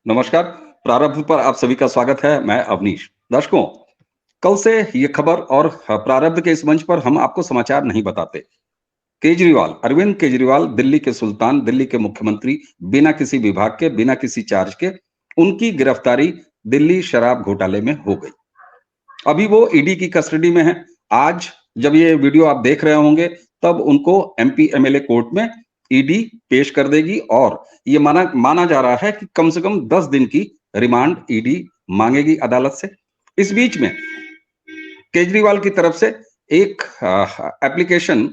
नमस्कार। प्रारंभ पर आप सभी का स्वागत है। मैं अवनीश। दर्शकों, कल से ये खबर और प्रारंभ के इस मंच पर हम आपको समाचार नहीं बताते। केजरीवाल, अरविंद केजरीवाल दिल्ली के सुल्तान, दिल्ली के मुख्यमंत्री, बिना किसी विभाग के, बिना किसी चार्ज के, उनकी गिरफ्तारी दिल्ली शराब घोटाले में हो गई। अभी वो ईडी की कस्टडी में है। आज जब ये वीडियो आप देख रहे होंगे, तब उनको एमपी एमएलए कोर्ट में ईडी पेश कर देगी और ये माना माना जा रहा है कि कम से कम 10 दिन की रिमांड ईडी मांगेगी अदालत से। इस बीच में केजरीवाल की तरफ से एक एप्लीकेशन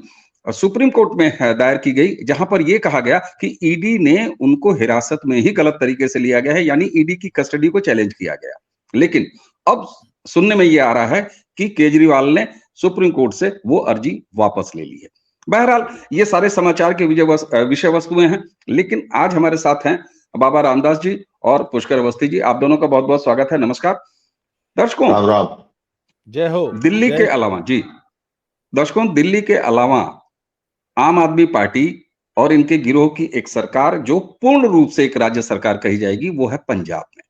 सुप्रीम कोर्ट में दायर की गई, जहां पर यह कहा गया कि ईडी ने उनको हिरासत में ही गलत तरीके से लिया गया है, यानी ईडी की कस्टडी को चैलेंज किया गया। लेकिन अब सुनने में यह आ रहा है कि केजरीवाल ने सुप्रीम कोर्ट से वो अर्जी वापस ले ली है। बहरहाल ये सारे समाचार के विषय वस्तुएं हैं, लेकिन आज हमारे साथ हैं बाबा रामदास जी और पुष्कर अवस्थी जी। आप दोनों का बहुत बहुत स्वागत है। नमस्कार। दर्शकों, राम राम। जय हो। दिल्ली के अलावा जी, दर्शकों, दिल्ली के अलावा आम आदमी पार्टी और इनके गिरोह की एक सरकार जो पूर्ण रूप से एक राज्य सरकार कही जाएगी, वो है पंजाब में।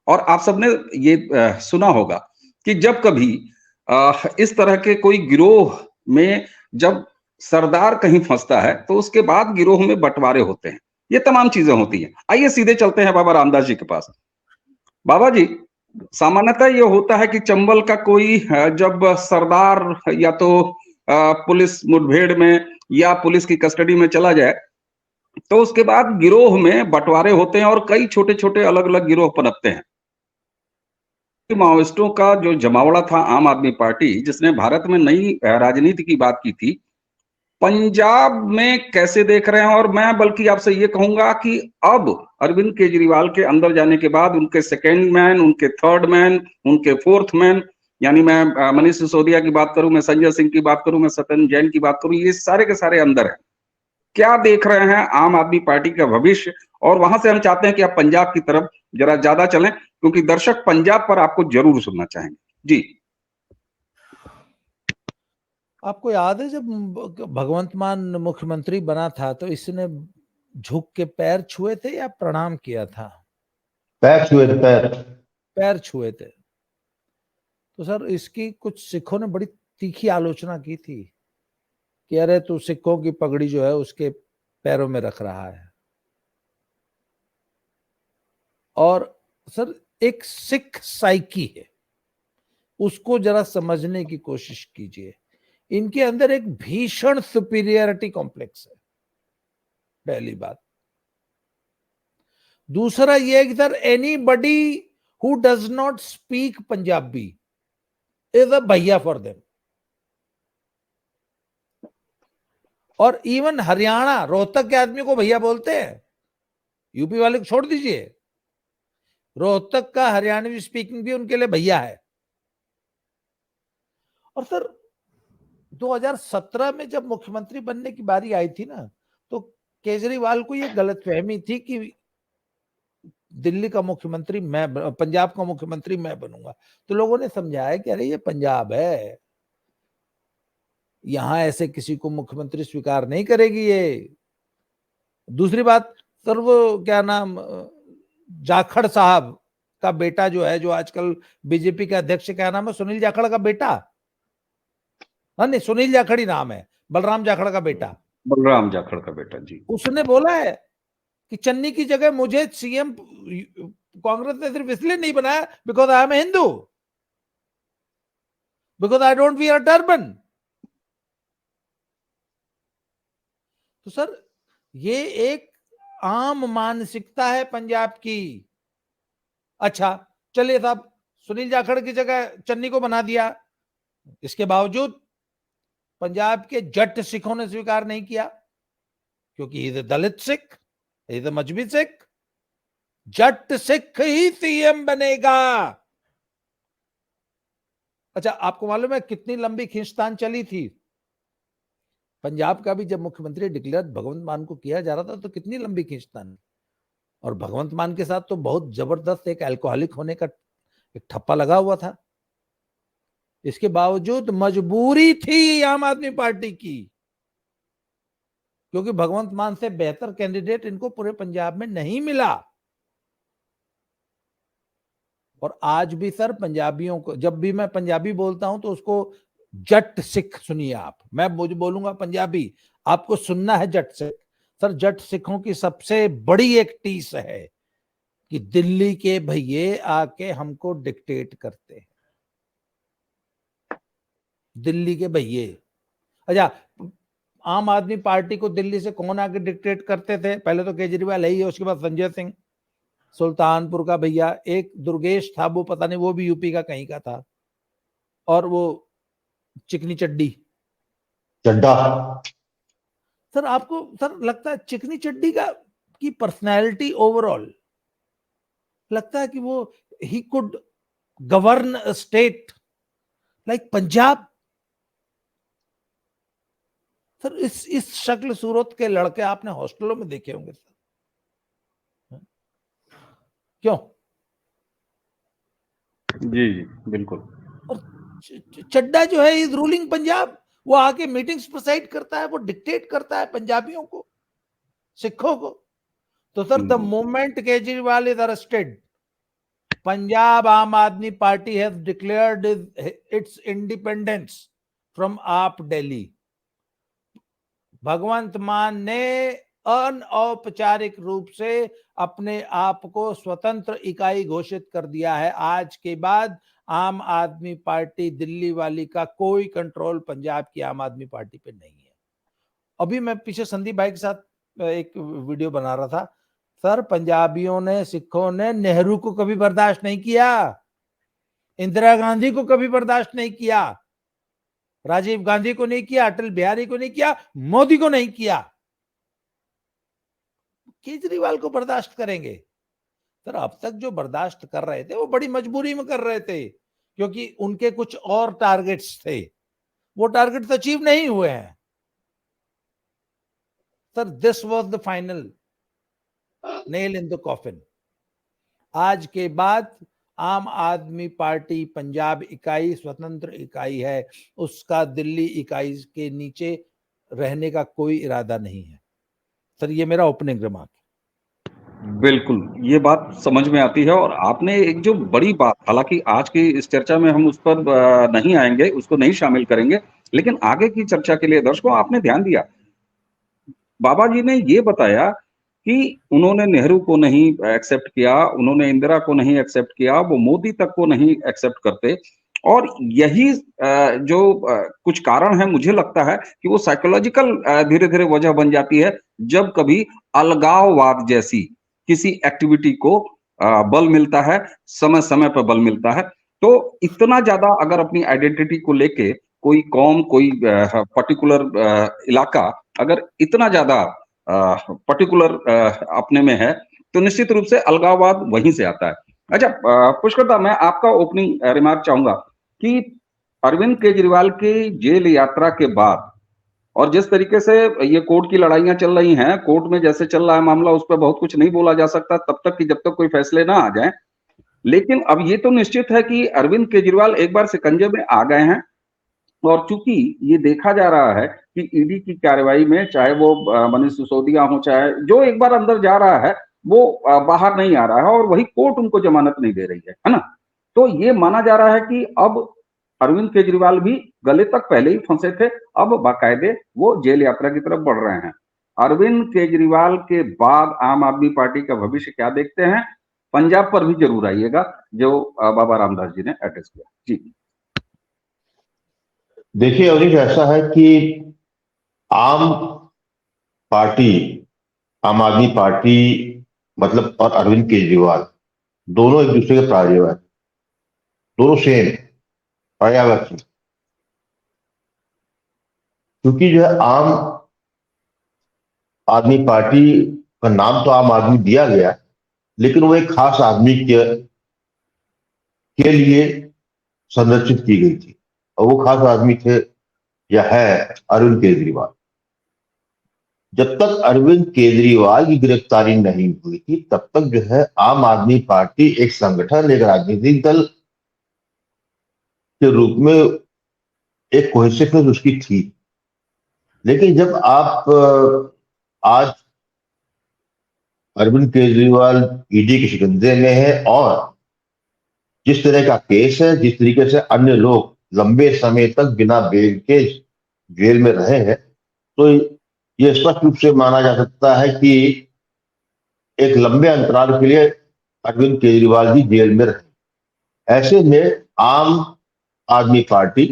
और आप सबने ये सुना होगा कि जब कभी इस तरह के कोई गिरोह में जब सरदार कहीं फंसता है, तो उसके बाद गिरोह में बंटवारे होते हैं। ये तमाम चीजें होती हैं। आइए सीधे चलते हैं बाबा रामदास जी के पास। बाबा जी, सामान्यतः ये होता है कि चंबल का कोई जब सरदार या तो पुलिस मुठभेड़ में या पुलिस की कस्टडी में चला जाए, तो उसके बाद गिरोह में बंटवारे होते हैं और कई छोटे छोटे अलग अलग गिरोह पनपते हैं। माओइस्टों का जो जमावड़ा था आम आदमी पार्टी, जिसने भारत में नई राजनीति की बात की थी, पंजाब में कैसे देख रहे हैं? और मैं बल्कि आपसे ये कहूंगा कि अब अरविंद केजरीवाल के अंदर जाने के बाद उनके सेकेंड मैन, उनके थर्ड मैन, उनके फोर्थ मैन, यानी मैं मनीष सिसोदिया की बात करूं, मैं संजय सिंह की बात करूं, मैं सत्येंद्र जैन की बात करूं, ये सारे के सारे अंदर हैं। क्या देख रहे हैं आम आदमी पार्टी का भविष्य? और वहां से हम चाहते हैं कि आप पंजाब की तरफ जरा ज्यादा चलें, क्योंकि दर्शक पंजाब पर आपको जरूर सुनना चाहेंगे। जी, आपको याद है जब भगवंत मान मुख्यमंत्री बना था तो इसने झुक के पैर छुए थे या प्रणाम किया था? पैर छुए थे, पैर छुए थे। तो सर, इसकी कुछ सिखों ने बड़ी तीखी आलोचना की थी कि अरे तू सिखों की पगड़ी जो है उसके पैरों में रख रहा है। और सर, एक सिख साइकी है, उसको जरा समझने की कोशिश कीजिए। इनके अंदर एक भीषण सुपीरियरिटी कॉम्प्लेक्स है, पहली बात। दूसरा यह है कि sir, anybody who does not speak Punjabi is a भैया फॉर देम। और इवन हरियाणा, रोहतक के आदमी को भैया बोलते हैं। यूपी वाले को छोड़ दीजिए, रोहतक का हरियाणवी स्पीकिंग भी उनके लिए भैया है। और सर, 2017 में जब मुख्यमंत्री बनने की बारी आई थी ना, तो केजरीवाल को यह गलतफहमी थी कि दिल्ली का मुख्यमंत्री मैं, पंजाब का मुख्यमंत्री मैं बनूंगा। तो लोगों ने समझाया कि अरे ये पंजाब है, यहां ऐसे किसी को मुख्यमंत्री स्वीकार नहीं करेगी ये। दूसरी बात सर, वो क्या नाम, जाखड़ साहब का बेटा जो है, जो आजकल बीजेपी के अध्यक्ष, क्या नाम है, सुनील जाखड़ का बेटा? हाँ, नहीं, सुनील जाखड़ ही नाम है, बलराम जाखड़ का बेटा। बलराम जाखड़ का बेटा जी। उसने बोला है कि चन्नी की जगह मुझे सीएम कांग्रेस ने सिर्फ इसलिए नहीं बनाया because I am Hindu, because I don't wear turban. तो सर, ये एक आम मानसिकता है पंजाब की। अच्छा चलिए साहब, सुनील जाखड़ की जगह चन्नी को बना दिया, इसके बावजूद पंजाब के जट सिखों ने स्वीकार नहीं किया, क्योंकि इज दलित सिख, इज मजहबी सिख। जट सिख ही सीएम बनेगा। अच्छा, आपको मालूम है कितनी लंबी खींचतान चली थी? पंजाब का भी जब मुख्यमंत्री डिक्लेयर भगवंत मान को किया जा रहा था, तो कितनी लंबी खींचतान। और भगवंत मान के साथ तो बहुत जबरदस्त एक अल्कोहलिक होने का एक ठप्पा लगा हुआ था। इसके बावजूद मजबूरी थी आम आदमी पार्टी की, क्योंकि भगवंत मान से बेहतर कैंडिडेट इनको पूरे पंजाब में नहीं मिला। और आज भी सर पंजाबियों को, जब भी मैं पंजाबी बोलता हूं तो उसको जट सिख सुनिए आप, मैं मुझे बोलूंगा पंजाबी, आपको सुनना है जट सिख। सर जट सिखों की सबसे बड़ी एक टीस है कि दिल्ली के भैये आके हमको डिक्टेट करते हैं, दिल्ली के भैये। अच्छा, आम आदमी पार्टी को दिल्ली से कौन आके डिक्टेट करते थे? पहले तो केजरीवाल ही है, उसके बाद संजय सिंह सुल्तानपुर का भैया, एक दुर्गेश था, वो पता नहीं, वो भी यूपी का कहीं का था, और वो चिकनी चड्डी चड्डा। सर आपको सर लगता है चिकनी चड्डी का की पर्सनैलिटी ओवरऑल लगता है कि वो he could govern a state like Punjab? Sir इस शक्ल सूरत के लड़के आपने हॉस्टलों में देखे होंगे सर, क्यों? जी जी बिल्कुल। और चड्डा जो है इज रूलिंग पंजाब, वो आके मीटिंग्स प्रिसाइड करता है, वो डिक्टेट करता है पंजाबियों को, सिखों को। तो sir the moment Kejriwal is arrested, Punjab आम आदमी party has declared it's independence from आप दिल्ली। भगवंत मान ने अनौपचारिक रूप से अपने आप को स्वतंत्र इकाई घोषित कर दिया है। आज के बाद आम आदमी पार्टी दिल्ली वाली का कोई कंट्रोल पंजाब की आम आदमी पार्टी पे नहीं है। अभी मैं पीछे संदीप भाई के साथ एक वीडियो बना रहा था, सर पंजाबियों ने, सिखों ने नेहरू को कभी बर्दाश्त नहीं किया, इंदिरा गांधी को कभी बर्दाश्त नहीं किया, राजीव गांधी को नहीं किया, अटल बिहारी को नहीं किया, मोदी को नहीं किया, केजरीवाल को बर्दाश्त करेंगे? सर अब तक जो बर्दाश्त कर रहे थे वो बड़ी मजबूरी में कर रहे थे, क्योंकि उनके कुछ और टारगेट्स थे, वो टारगेट्स अचीव नहीं हुए हैं। Sir this was the final nail in the coffin. आज के बाद आम आदमी पार्टी पंजाब इकाई स्वतंत्र इकाई है, उसका दिल्ली इकाई के नीचे रहने का कोई इरादा नहीं है। सर ये मेरा ओपनिंग रिमार्क। बिल्कुल, ये बात समझ में आती है और आपने एक जो बड़ी बात, हालाँकि आज की इस चर्चा में हम उस पर नहीं आएँगे, उसको नहीं शामिल करेंगे, लेकिन आगे की चर्चा के लिए दर्शकों आपने ध्यान दिया। बाबा जी ने ये बताया कि उन्होंने नेहरू को नहीं एक्सेप्ट किया, उन्होंने इंदिरा को नहीं एक्सेप्ट किया, वो मोदी तक को नहीं एक्सेप्ट करते और यही जो कुछ कारण है, मुझे लगता है कि वो साइकोलॉजिकल धीरे-धीरे वजह बन जाती है, जब कभी अलगाववाद जैसी किसी एक्टिविटी को बल मिलता है, समय-समय पर बल मिलता है। तो इतना ज़्यादा अगर अपनी आइडेंटिटी को लेके कोई कौम, कोई पर्टिकुलर इलाका अगर इतना ज़्यादा पर्टिकुलर अपने में है, तो निश्चित रूप से अलगाववाद वहीं से आता है। अच्छा पुष्कर दा, मैं आपका ओपनिंग रिमार्क चाहूँगा कि अरविंद केजरीवाल की जेल यात्रा के बाद और जिस तरीके से ये कोर्ट की लड़ाइयाँ चल रही हैं, कोर्ट में जैसे चल रहा है मामला, उस पे बहुत कुछ नहीं बोला जा सकता तब तक कि जब तक कोई फैसले ना आ जाएँ। लेकिन अब ये तो निश्चित है कि अरविंद केजरीवाल एक बार शिकंजे में आ गए हैं और चूंकि ये देखा जा रहा है कि ईडी की कार्रवाई में चाहे वो मनीष सिसोदिया हो, चाहे जो एक बार अंदर जा रहा है वो बाहर नहीं आ रहा है और वही कोर्ट उनको जमानत नहीं दे रही है ना? तो ये माना जा रहा है कि अब अरविंद केजरीवाल भी गले तक पहले ही फंसे थे, अब बाकायदे वो जेल यात्रा की तरफ बढ़ रहे हैं। अरविंद केजरीवाल के बाद आम आदमी पार्टी का भविष्य क्या देखते हैं? पंजाब पर भी जरूर आइएगा, जो बाबा रामदास जी ने एड्रेस किया। जी देखिए अवनीश, ऐसा है कि आम पार्टी, आम आदमी पार्टी मतलब और अरविंद केजरीवाल दोनों एक दूसरे के प्रायोजक हैं, दोनों सेम पर्यावरण। क्योंकि जो है आम आदमी पार्टी का नाम तो आम आदमी दिया गया, लेकिन वो एक खास आदमी के लिए संरचित की गई थी और वो खास आदमी थे या है अरविंद केजरीवाल। जब तक अरविंद केजरीवाल की गिरफ्तारी नहीं हुई थी तब तक जो है आम आदमी पार्टी एक संगठन, एक राजनीतिक दल के रूप में एक कोहेसिवनेस उसकी थी। लेकिन जब आप आज अरविंद केजरीवाल ईडी के शिकंजे में है और जिस तरह का केस है, जिस तरीके से अन्य लोग लंबे समय तक बिना बेल के जेल में रहे हैं, तो ये स्पष्ट रूप से माना जा सकता है कि एक लंबे अंतराल के लिए अरविंद केजरीवाल जी जेल में रहे। ऐसे में आम आदमी party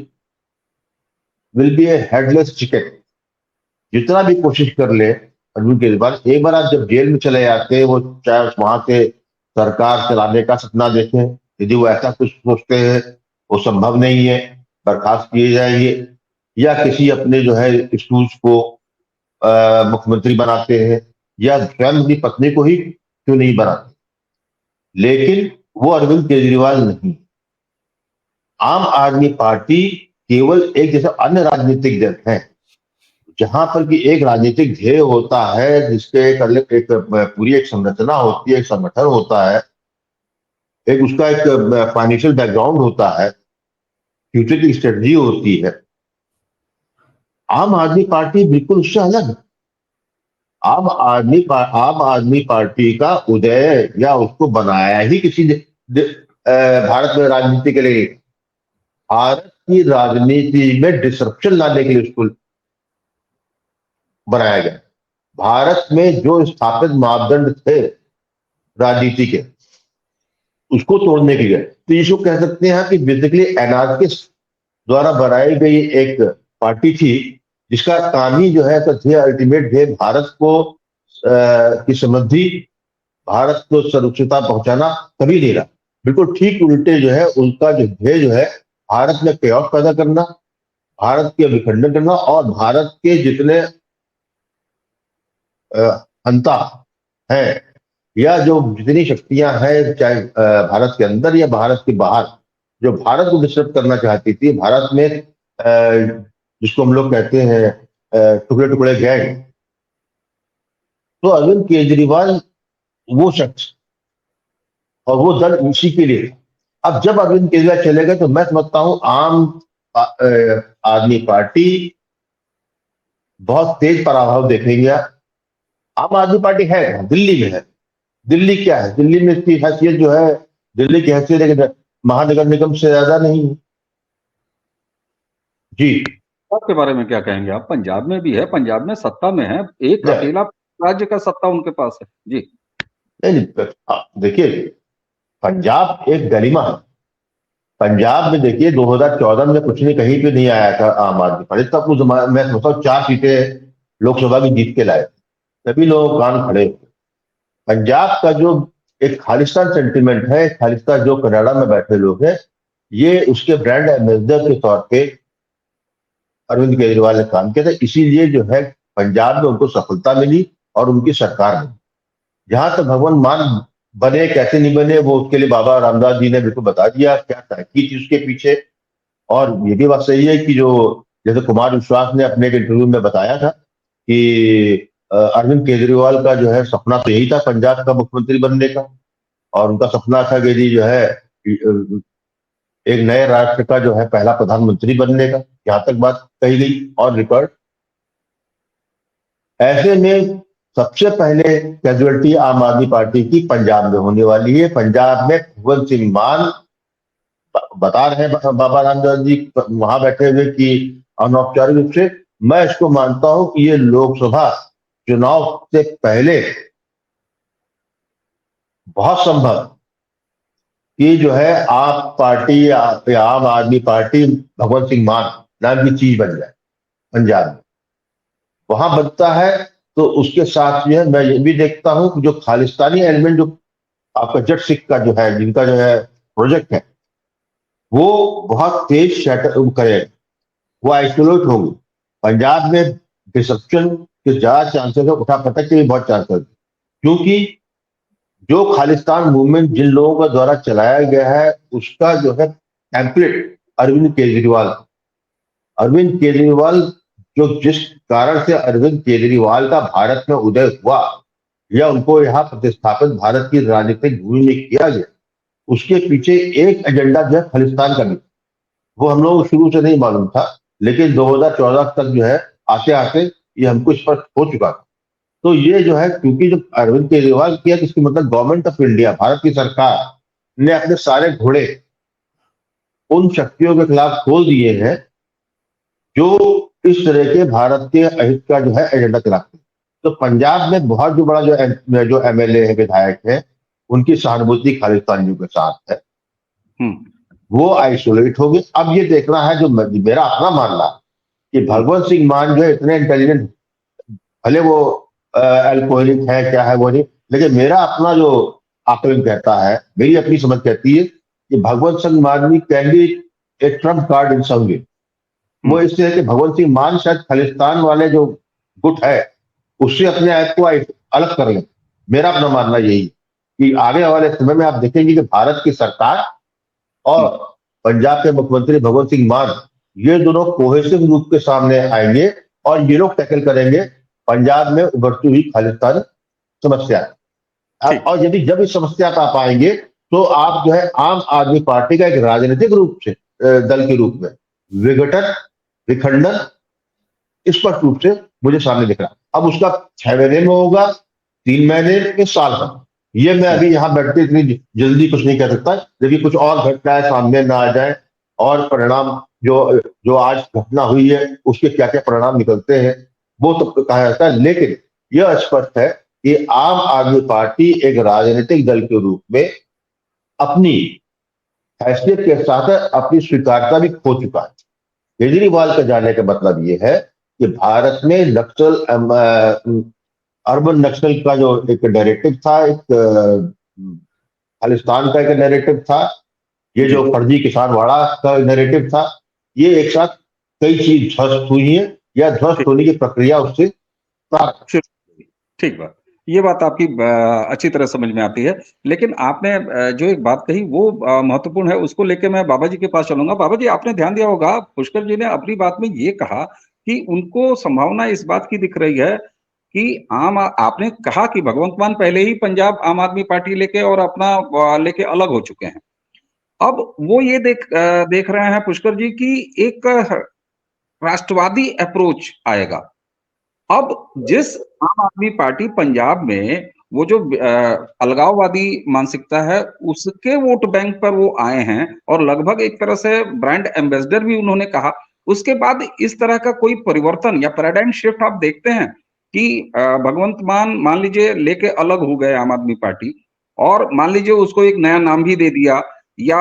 will be A headless chicken. जितना भी कोशिश कर ले अरविंद केजरीवाल, एक बार आप जब जेल में चले जाते हैं, वो चाहे वहां से सरकार चलाने का सपना देखें, यदि वो ऐसा कुछ सोचते हैं वो संभव नहीं है, बर्खास्त किए जाएंगे, या किसी अपने जो है स्टूल्स को मुख्यमंत्री बनाते हैं, या स्वयं अपनी पत्नी को ही क्यों नहीं बनाते। लेकिन वो अरविंद केजरीवाल नहीं। आम आदमी पार्टी केवल एक जैसे अन्य राजनीतिक दल है, जहां पर कि एक राजनीतिक ध्येय होता है, जिसके एक पूरी एक संरचना होती है, एक संगठन होता है, एक उसका एक फाइनेंशियल बैकग्राउंड होता है, फ्यूचर की स्ट्रेटजी होती है। आम आदमी पार्टी बिल्कुल उससे अलग है। आम आदमी पार्टी का उदय या उसको बनाया ही किसी भारत में राजनीति के लिए, भारत की राजनीति में डिसरप्शन लाने के लिए उसको बनाया गया। भारत में जो स्थापित मापदंड थे राजनीति के, उसको तोड़ने के लिए, तो इसको कह सकते हैं कि बेसिकली एनार्किस्ट द्वारा बनाई गई एक पार्टी थी, जिसका काम ही जो है अल्टीमेट ध्येय भारत को की समृद्धि, भारत को सुरक्षिता पहुंचाना कभी नहीं रहा। बिल्कुल ठीक उल्टे जो है उनका जो ध्येय जो है भारत में chaos पैदा करना, भारत के विखंडन करना, और भारत के जितने अंता है या जो जितनी शक्तियां हैं, चाहे भारत के अंदर या भारत के बाहर, जो भारत को डिस्टर्ब करना चाहती थी, भारत में जिसको हम लोग कहते हैं टुकड़े टुकड़े गैंग, तो अरविंद केजरीवाल वो शख्स और वो दल उसी के लिए। अब जब अरविंद केजरीवाल चले गए, तो मैं समझता हूं आम आदमी पार्टी बहुत तेज पराभव देखेंगे। आम आदमी पार्टी है दिल्ली में, है दिल्ली क्या है, दिल्ली में इसकी हैसियत जो है, दिल्ली की हैसियत महानगर निगम से ज्यादा नहीं है। जी, आपके बारे में क्या कहेंगे आप? पंजाब में भी है, पंजाब में सत्ता में है, एक अकेला राज्य का सत्ता उनके पास है। जी नहीं, देखिए पंजाब एक गरिमा है। पंजाब में देखिए 2014 में कुछ नहीं, कहीं पे नहीं आया था आम आदमी पार्टी, तब उस मैं समझता हूँ 4 सीटें लोकसभा की जीत के लाए, सभी लोग कान खड़े। पंजाब का जो एक खालिस्तान सेंटिमेंट है, खालिस्तान जो कनाडा में बैठे लोग हैं, ये उसके ब्रांड एम्बेसडर के तौर पे अरविंद केजरीवाल ने काम किया था, इसीलिए जो है पंजाब में उनको सफलता मिली और उनकी सरकार मिली। जहां तक भगवान मान बने कैसे नहीं बने, वो उसके लिए बाबा रामदास जी ने बिल्कुल बता दिया क्या तरक्की थी उसके पीछे। और ये भी बात सही है कि जो जैसे कुमार विश्वास ने अपने एक इंटरव्यू में बताया था कि अरविंद केजरीवाल का जो है सपना तो यही था पंजाब का मुख्यमंत्री बनने का, और उनका सपना था कि जी जो है एक नए राष्ट्र का जो है पहला प्रधानमंत्री बनने का, यहाँ तक बात कही गई और रिकॉर्ड। ऐसे में सबसे पहले कैजुअलिटी आम आदमी पार्टी की पंजाब में होने वाली है। पंजाब में भगवंत सिंह मान बता रहे हैं बाबा रामदास जी वहां बैठे हुए कि अनौपचारिक रूप से, मैं इसको मानता हूं कि ये लोकसभा चुनाव से पहले बहुत संभव कि जो है आप पार्टी आम आदमी पार्टी भगवंत सिंह मान नाम की चीज बन जाए पंजाब में। वहां बनता है तो उसके साथ जो है मैं ये भी देखता हूं कि जो खालिस्तानी एलिमेंट जो आपका जट सिख का जो है, जिनका जो है प्रोजेक्ट है, वो बहुत तेज शटर करेगा, वो आइसोलेट होंगे। पंजाब में डिसरप्शन के ज्यादा चांसेस है, उठा पटक के भी बहुत चांसेस, क्योंकि जो खालिस्तान मूवमेंट जिन लोगों के द्वारा चलाया गया है उसका जो है टेम्पलेट अरविंद केजरीवाल जो जिस कारण से अरविंद केजरीवाल का भारत में उदय हुआ या उनको यहाँ प्रतिस्थापित भारत की राजनीतिक भूमि में किया गया, उसके पीछे एक एजेंडा जो है खालिस्तान का भी, वो हम लोग शुरू से नहीं मालूम था, लेकिन 2014 तक जो है आते आते ये हमको स्पष्ट हो चुका था। तो ये जो है, क्योंकि जो अरविंद केजरीवाल किया, इसकी मतलब गवर्नमेंट ऑफ इंडिया, भारत की सरकार ने अपने सारे घोड़े उन शक्तियों के खिलाफ खोल दिए हैं जो इस तरह के भारत के अहित का जो है एजेंडा चलाते हैं। तो पंजाब में बहुत जो बड़ा जो एमएलए है, विधायक है, उनकी सहानुभूति खालिस्तानियों के साथ है, वो आइसोलेट हो गए। अब ये देखना है, जो मेरा अपना मानना कि भगवंत सिंह मान जो है इतने इंटेलिजेंट, भले वो अल्कोहलिक है क्या है वो नहीं, लेकिन मेरा अपना जो आकलन कहता है, मेरी अपनी समझ कहती है कि Bhagwant Singh Mann can be a trump card in some way. वो इस तरह के भगवंत सिंह मान शायद खालिस्तान वाले जो गुट है उससे अपने आप को अलग कर ले। मेरा अपना मानना यही कि आगे वाले समय में आप देखेंगे कि भारत की सरकार और पंजाब के मुख्यमंत्री भगवंत सिंह मान, ये दोनों कोहेसिव रूप के सामने आएंगे और ये लोग टैकल करेंगे पंजाब में उभरती हुई खालिस्तान समस्या। और यदि जब इस समस्या पर आप आएंगे तो आप जो है आम आदमी पार्टी का एक राजनीतिक रूप से दल के रूप में विघटन, विखंडन स्पष्ट रूप से मुझे सामने दिख रहा। अब उसका 6 महीने में होगा, 3 महीने के साल में, ये मैं अभी यहाँ बैठते इतनी जल्दी कुछ नहीं कह सकता, लेकिन कुछ और घटनाएं सामने ना आ जाए और परिणाम जो आज घटना हुई है उसके क्या क्या परिणाम निकलते हैं वो तो कहा जाता है। लेकिन यह स्पष्ट है कि आम आदमी पार्टी एक राजनीतिक दल के रूप में अपनी हैसियत के साथ अपनी स्वीकार्यता भी खो चुका है। केजरीवाल का जाने का मतलब यह है कि भारत में नक्सल, अर्बन नक्सल का जो एक नैरेटिव था, एक खालिस्तान का एक नैरेटिव था, ये जो फर्जी किसानवाड़ा का नैरेटिव था, ये एक साथ कई चीज ध्वस्त हुई है या ध्वस्त होने की प्रक्रिया उससे ठीक बात, ये बात आपकी अच्छी तरह समझ में आती है। लेकिन आपने जो एक बात कही वो महत्वपूर्ण है, उसको लेके मैं बाबा जी के पास चलूंगा। बाबा जी, आपने ध्यान दिया होगा पुष्कर जी ने अपनी बात में ये कहा कि उनको संभावना इस बात की दिख रही है कि आपने कहा कि भगवंत मान पहले ही पंजाब आम आदमी पार्टी लेके और अपना लेके अलग हो चुके हैं। अब वो ये देख रहे हैं पुष्कर जी की एक राष्ट्रवादी अप्रोच आएगा। अब जिस आम आदमी पार्टी पंजाब में वो जो अलगाववादी मानसिकता है उसके वोट बैंक पर वो आए हैं और लगभग एक तरह से ब्रांड एम्बेसडर भी उन्होंने कहा, उसके बाद इस तरह का कोई परिवर्तन या पैराडाइम शिफ्ट आप देखते हैं कि भगवंत मान लीजिए लेके अलग हो गए आम आदमी पार्टी और मान लीजिए उसको एक नया नाम भी दे दिया या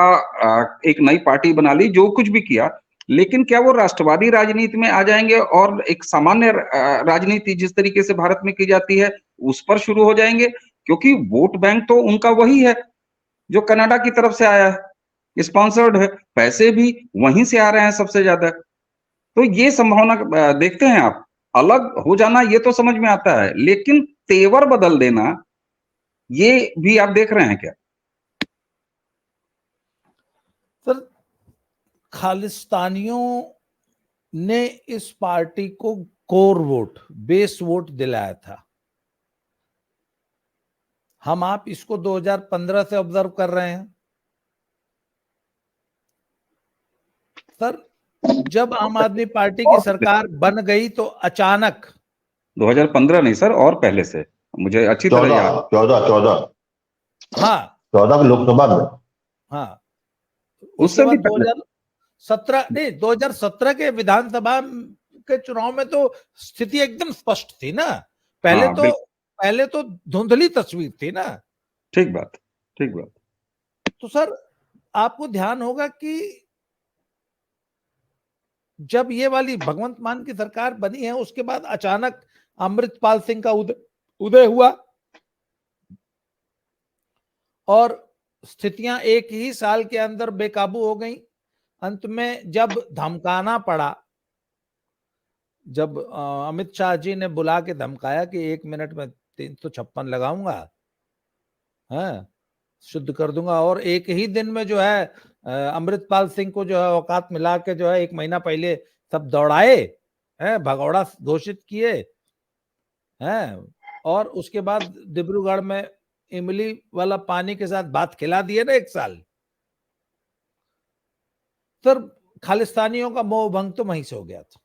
एक नई पार्टी बना ली, जो कुछ भी किया, लेकिन क्या वो राष्ट्रवादी राजनीति में आ जाएंगे और एक सामान्य राजनीति जिस तरीके से भारत में की जाती है उस पर शुरू हो जाएंगे? क्योंकि वोट बैंक तो उनका वही है जो कनाडा की तरफ से आया है, स्पॉन्सर्ड है, पैसे भी वहीं से आ रहे हैं सबसे ज्यादा। तो ये संभावना देखते हैं आप? अलग हो जाना ये तो समझ में आता है, लेकिन तेवर बदल देना ये भी आप देख रहे हैं क्या? सर, खालिस्तानियों ने इस पार्टी को कोर वोट, बेस वोट दिलाया था। हम आप इसको 2015 से ऑब्जर्व कर रहे हैं। सर, जब आम आदमी पार्टी की सरकार बन गई तो अचानक 2015 नहीं सर, और पहले से मुझे अच्छी तरह याद। 14 हाँ 14 लोकसभा में, हाँ, उससे भी 2017 नहीं, 2017 के विधानसभा के चुनाव में तो स्थिति एकदम स्पष्ट थी ना। पहले तो धुंधली तस्वीर थी ना। ठीक बात, ठीक बात। तो सर, आपको ध्यान होगा कि जब ये वाली भगवंत मान की सरकार बनी है उसके बाद अचानक अमृतपाल सिंह का उदय हुआ और स्थितियां एक ही साल के अंदर बेकाबू हो गई। अंत में जब धमकाना पड़ा, जब अमित शाह जी ने बुला के धमकाया कि 1 मिनट में 356 लगाऊंगा, हाँ, शुद्ध कर दूंगा, और एक ही दिन में जो है अमृतपाल सिंह को जो है औकात मिला के जो है 1 महीना पहले सब दौड़ाए हैं, भगौड़ा घोषित किए हैं, और उसके बाद डिब्रूगढ़ में इमली वाला पानी के साथ बात खिला दिए ना 1 साल। सर, खालिस्तानियों का मोह भंग तो वहीं से हो गया था।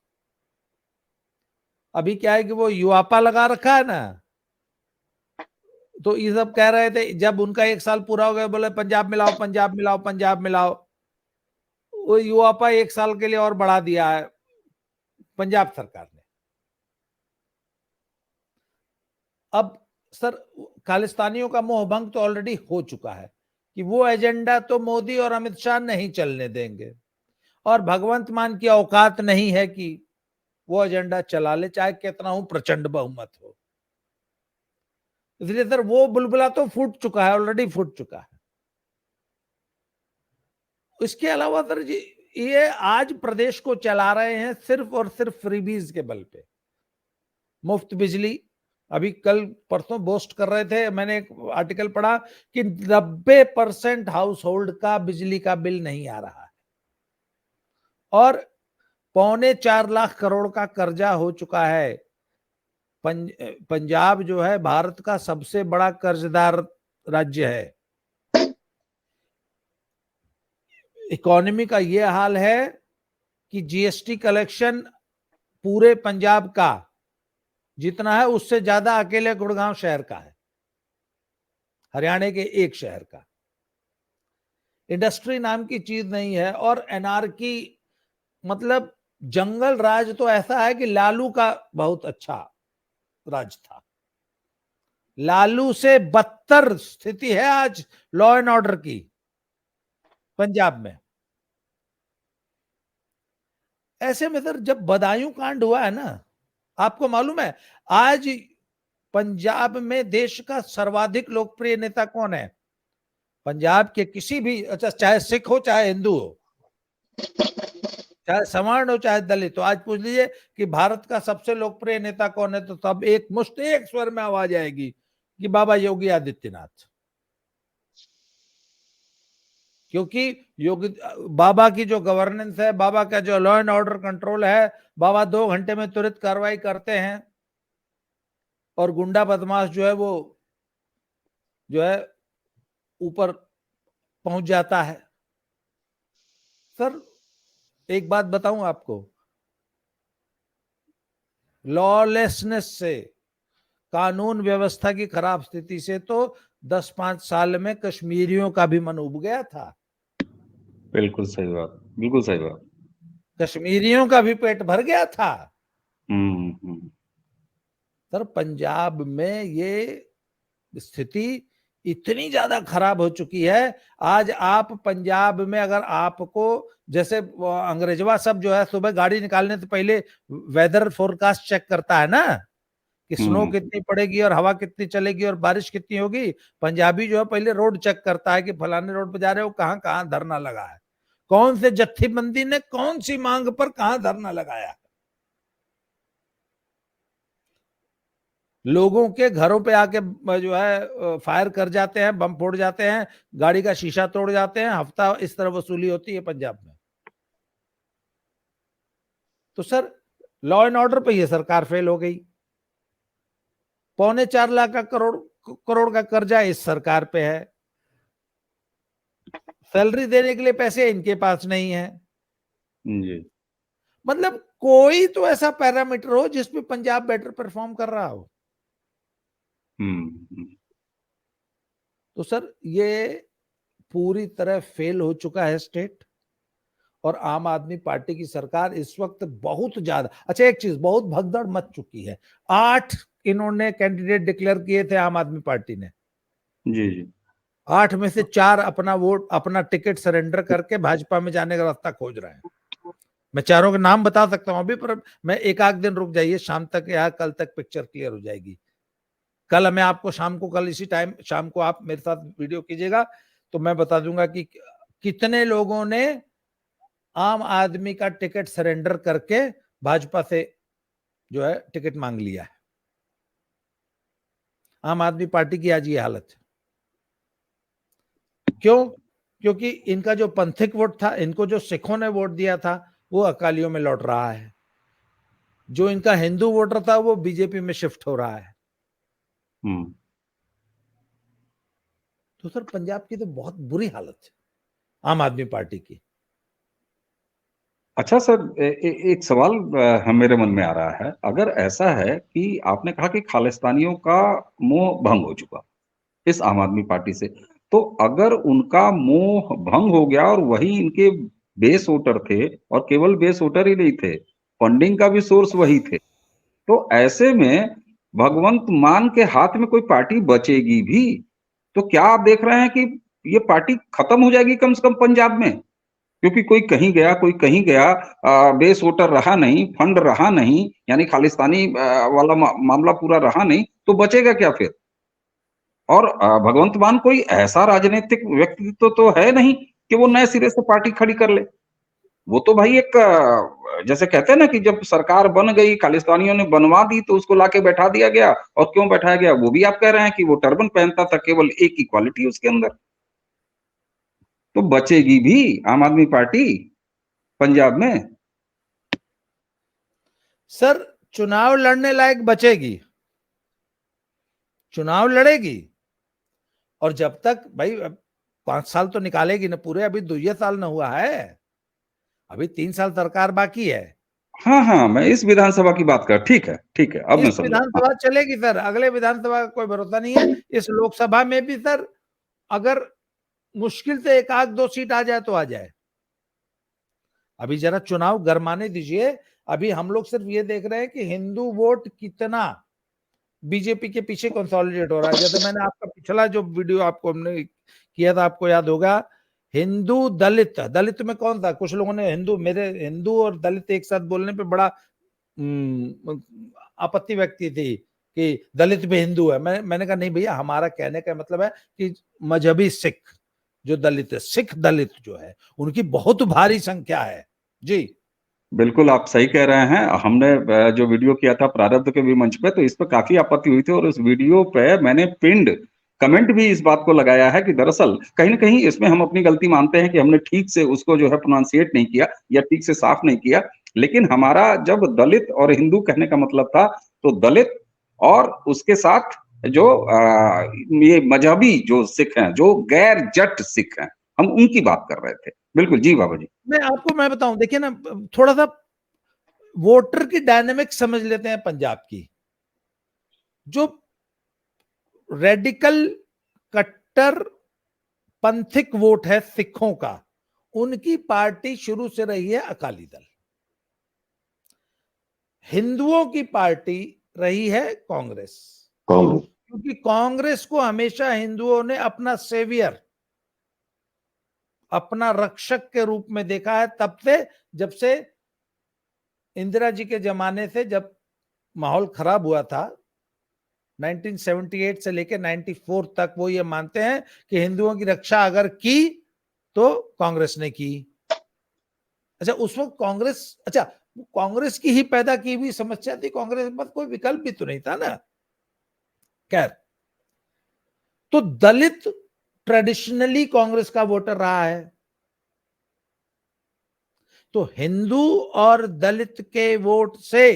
अभी क्या है कि वो युवापा लगा रखा है ना, तो ये सब कह रहे थे, जब उनका 1 साल पूरा हो गया बोले पंजाब मिलाओ, पंजाब मिलाओ, पंजाब मिलाओ। वो युवापा 1 साल के लिए और बढ़ा दिया है पंजाब सरकार ने। अब सर खालिस्तानियों का मोह भंग तो ऑलरेडी हो चुका है कि वो एजेंडा तो मोदी और अमित शाह नहीं चलने देंगे, और भगवंत मान की औकात नहीं है कि वो एजेंडा चला ले, चाहे कितना हो प्रचंड बहुमत हो। इसलिए सर वो बुलबुला तो फूट चुका है, ऑलरेडी फूट चुका है। इसके अलावा सर जी ये आज प्रदेश को चला रहे हैं सिर्फ और सिर्फ फ्रीबीज के बल पे। मुफ्त बिजली, अभी कल परसों बोस्ट कर रहे थे, मैंने एक आर्टिकल पढ़ा कि 90% हाउस होल्ड का बिजली का बिल नहीं आ रहा है, और 3.25 लाख करोड़ का कर्जा हो चुका है। पंजाब जो है भारत का सबसे बड़ा कर्जदार राज्य है। इकोनॉमी का यह हाल है कि जीएसटी कलेक्शन पूरे पंजाब का जितना है उससे ज्यादा अकेले गुड़गांव शहर का है, हरियाणा के एक शहर का। इंडस्ट्री नाम की चीज नहीं है, और एनआरकी मतलब जंगल राज तो ऐसा है कि लालू का बहुत अच्छा राज था। लालू से बदतर स्थिति है आज लॉ एंड ऑर्डर की पंजाब में। ऐसे में सर जब बदायूं कांड हुआ है ना, आपको मालूम है आज पंजाब में देश का सर्वाधिक लोकप्रिय नेता कौन है? पंजाब के किसी भी, अच्छा चाहे सिख हो चाहे हिंदू हो, चाहे सवर्ण हो चाहे दलित, तो आज पूछ लीजिए कि भारत का सबसे लोकप्रिय नेता कौन है, तो सब एक मुश्त एक स्वर में आवाज आएगी कि बाबा योगी आदित्यनाथ। क्योंकि योगी बाबा की जो गवर्नेंस है, बाबा का जो लॉ एंड ऑर्डर कंट्रोल है, बाबा 2 घंटे में तुरंत कार्रवाई करते हैं, और गुंडा बदमाश जो है वो जो है ऊपर पहुंच जाता है। सर एक बात बताऊं आपको, लॉलेसनेस से, कानून व्यवस्था की खराब स्थिति से तो 10-5 साल में कश्मीरियों का भी मन उब गया था। बिल्कुल सही बात, बिल्कुल सही बात। कश्मीरियों का भी पेट भर गया था। हम्म। सर पंजाब में ये स्थिति इतनी ज्यादा खराब हो चुकी है, आज आप पंजाब में अगर आपको, जैसे अंग्रेजवा सब जो है सुबह गाड़ी निकालने से पहले वेदर फोरकास्ट चेक करता है ना कि स्नो कितनी पड़ेगी और हवा कितनी चलेगी और बारिश कितनी होगी, पंजाबी जो है पहले रोड चेक करता है कि फलाने रोड पे जा रहे हो, कहां कहां धरना लगा है, कौन से जत्थेबंदी ने कौन सी मांग पर कहां धरना लगाया। लोगों के घरों पे आके जो है फायर कर जाते हैं, बम फोड़ जाते हैं, गाड़ी का शीशा तोड़ जाते हैं, हफ्ता इस तरह वसूली होती है पंजाब में। तो सर लॉ एंड ऑर्डर पे ये सरकार फेल हो गई। 3.25 लाख का करोड़ का कर्जा इस सरकार पे है, सैलरी देने के लिए पैसे इनके पास नहीं है। जी। मतलब कोई तो ऐसा पैरामीटर हो जिसमें पंजाब बेटर परफॉर्म कर रहा हो। तो सर ये पूरी तरह फेल हो चुका है स्टेट, और आम आदमी पार्टी की सरकार इस वक्त बहुत ज्यादा, अच्छा एक चीज बहुत भगदड़ मच चुकी है, 8 इन्होंने कैंडिडेट डिक्लेयर किए थे आम आदमी पार्टी ने। जी जी। 8 में से 4 अपना वोट, अपना टिकट सरेंडर करके भाजपा में जाने का रास्ता खोज रहे हैं। मैं चारों के नाम बता सकता हूं अभी, पर मैं एक आध दिन रुक जाइए, शाम तक या कल तक पिक्चर क्लियर हो जाएगी। कल मैं आपको शाम को, कल इसी टाइम शाम को आप मेरे साथ वीडियो कीजिएगा तो मैं बता दूंगा कि कितने लोगों ने आम आदमी का टिकट सरेंडर करके भाजपा से जो है टिकट मांग लिया है। आम आदमी पार्टी की आज ये हालत है। क्यों? क्योंकि इनका जो पंथिक वोट था, इनको जो सिखों ने वोट दिया था वो अकालियों में लौट रहा है, जो इनका हिंदू वोटर था वो बीजेपी में शिफ्ट हो रहा है। तो सर पंजाब की तो बहुत बुरी हालत है आम आदमी पार्टी की। अच्छा सर, एक सवाल मेरे मन में आ रहा है, अगर ऐसा है कि आपने कहा कि खालिस्तानियों का मोह भंग हो चुका, इस आम आदमी पार्टी से। तो अगर उनका मोह भंग हो गया और वही इनके बेस वोटर थे, और केवल बेस वोटर ही नहीं थे, फंडिंग का भी सोर्स वही थे, तो ऐसे में भगवंत मान के हाथ में कोई पार्टी बचेगी भी? तो क्या आप देख रहे हैं कि ये पार्टी खत्म हो जाएगी कम से कम पंजाब में? क्योंकि कोई कहीं गया, कोई कहीं गया, बेस वोटर रहा नहीं, फंड रहा नहीं, यानी खालिस्तानी वाला मामला पूरा रहा नहीं, तो बचेगा क्या फिर? और भगवंत मान कोई ऐसा राजनीतिक व्यक्तित्व तो है नहीं कि वो नए सिरे से पार्टी खड़ी कर ले। वो तो भाई एक जैसे कहते हैं ना कि जब सरकार बन गई, खालिस्तानियों ने बनवा दी, तो उसको लाके बैठा दिया गया। और क्यों बैठाया गया? वो भी आप कह रहे हैं कि वो टर्बन पहनता था, केवल एक ही क्वालिटी उसके अंदर। तो बचेगी भी आम आदमी पार्टी पंजाब में? सर चुनाव लड़ने लायक बचेगी, चुनाव लड़ेगी, और जब तक भाई 5 साल तो निकालेगी ना पूरे, अभी 2 साल ना हुआ है, अभी 3 साल सरकार बाकी है। हाँ, हाँ, मैं इस विधानसभा की बात कर, ठीक है, अब मैं इस समझा। हाँ, विधानसभा चलेगी सर, अगले विधानसभा का कोई भरोसा नहीं है। इस लोकसभा में भी सर अगर मुश्किल से 1 आध 2 सीट आ जाए तो आ जाए। अभी जरा चुनाव गरमाने दीजिए। अभी हम लोग सिर्फ ये देख रहे हैं कि हिंदू वोट कितना बीजेपी के पीछे कंसोलिडेट हो रहा है। जैसे मैंने आपका पिछला जो वीडियो आपको हमने किया था, आपको याद होगा, हिंदू दलित, दलित में कौन था? कुछ लोगों ने हिंदू और दलित एक साथ बोलने पे बड़ा आपत्ति व्यक्त की थी कि दलित भी हिंदू है। मैंने कहा नहीं भैया, हमारा कहने का मतलब है कि मजहबी सिख जो दलित है, सिख दलित जो है, उनकी बहुत भारी संख्या है जी। बिल्कुल आप सही कह रहे हैं। हमने जो वीडियो किया था प्रारब्ध के भी मंच पे, तो इस पे काफी आपत्ति हुई थी, और उस वीडियो पे मैंने पिंड कमेंट भी इस बात को लगाया है कि दरअसल कहीं ना कहीं इसमें हम अपनी गलती मानते हैं कि हमने ठीक से उसको जो है प्रोनाउंसिएट नहीं किया या ठीक से साफ नहीं किया। लेकिन हमारा जब दलित और हिंदू कहने का मतलब था, तो दलित और उसके साथ जो ये मजहबी जो सिख हैं, जो गैर जट सिख हैं, हम उनकी बात कर रहे थे। बिल्कुल जी बाबा जी। मैं बताऊं, देखिए ना, थोड़ा सा वोटर की डायनेमिक समझ लेते हैं पंजाब की। जो रेडिकल कट्टर पंथिक वोट है सिखों का, उनकी पार्टी शुरू से रही है अकाली दल। हिंदुओं की पार्टी रही है कांग्रेस, कांग्रेस। क्योंकि कांग्रेस को हमेशा हिंदुओं ने अपना सेवियर, अपना रक्षक के रूप में देखा है। तब से, जब से इंदिरा जी के जमाने से, जब माहौल खराब हुआ था 1978 से लेकर 94 तक, वो ये मानते हैं कि हिंदुओं की रक्षा अगर की तो कांग्रेस ने की। अच्छा, उस वक्त कांग्रेस, अच्छा, कांग्रेस की ही पैदा की हुई समस्या थी, कांग्रेस के पास कोई विकल्प भी तो नहीं था ना। खैर, तो दलित ट्रेडिशनली कांग्रेस का वोटर रहा है, तो हिंदू और दलित के वोट से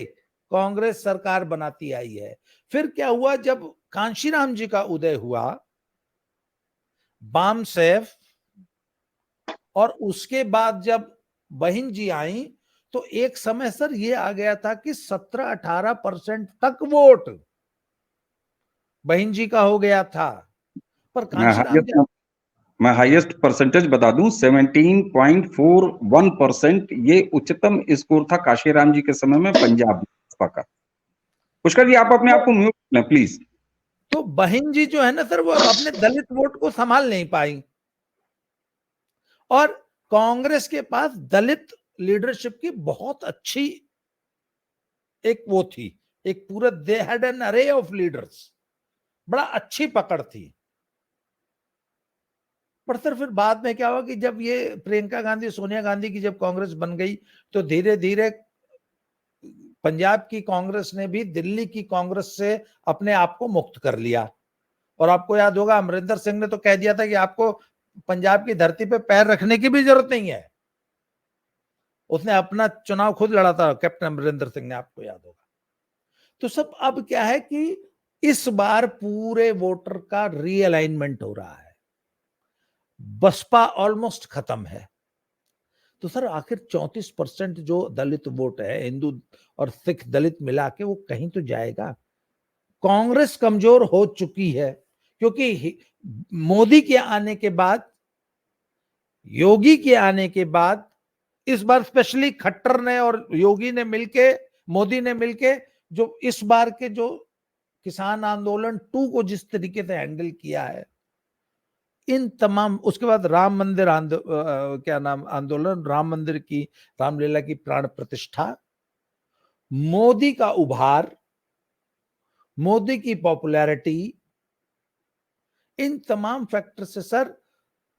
कांग्रेस सरकार बनाती आई है। फिर क्या हुआ, जब कांशीराम जी का उदय हुआ, बामसेफ, और उसके बाद जब बहन जी आई, तो एक समय सर ये आ गया था कि 17-18% तक वोट बहन जी का हो गया था। पर कांशीराम जी, मैं हाईएस्ट परसेंटेज बता दूं, 17.41%। ये उच्चतम स्कोर था काशीराम जी के समय में पंजाब भाजपा का। पुष्कर जी, आप अपने आप को म्यूट लें प्लीज। तो बहन जी जो है ना सर, वो अपने दलित वोट को संभाल नहीं पाई, और कांग्रेस के पास दलित लीडरशिप की बहुत अच्छी एक वो थी, एक पूरा दे हैड एन अरे ऑफ लीडर्स, बड़ा अच्छी पकड़ थी। पर सर फिर बाद में क्या हुआ कि जब ये प्रियंका गांधी, सोनिया गांधी की जब कांग्रेस बन गई, तो धीरे धीरे पंजाब की कांग्रेस ने भी दिल्ली की कांग्रेस से अपने आप को मुक्त कर लिया। और आपको याद होगा, अमरिंदर सिंह ने तो कह दिया था कि आपको पंजाब की धरती पे पैर रखने की भी जरूरत नहीं है। उसने अपना चुनाव खुद लड़ा था, कैप्टन अमरिंदर सिंह ने, आपको याद होगा। तो सब अब क्या है कि इस बार पूरे वोटर का रीअलाइनमेंट हो रहा है, बसपा ऑलमोस्ट खत्म है। तो सर आखिर 34% जो दलित वोट है, हिंदू और सिख दलित मिला के, वो कहीं तो जाएगा। कांग्रेस कमजोर हो चुकी है, क्योंकि मोदी के आने के बाद, योगी के आने के बाद, इस बार स्पेशली खट्टर ने और योगी ने मिलके, मोदी ने मिलके जो इस बार के जो किसान आंदोलन 2 को जिस तरीके से हैंडल किया है, इन तमाम, उसके बाद राम मंदिर आंदोलन, राम मंदिर की, रामलीला की प्राण प्रतिष्ठा, मोदी का उभार, मोदी की पॉपुलैरिटी, इन तमाम फैक्टर से सर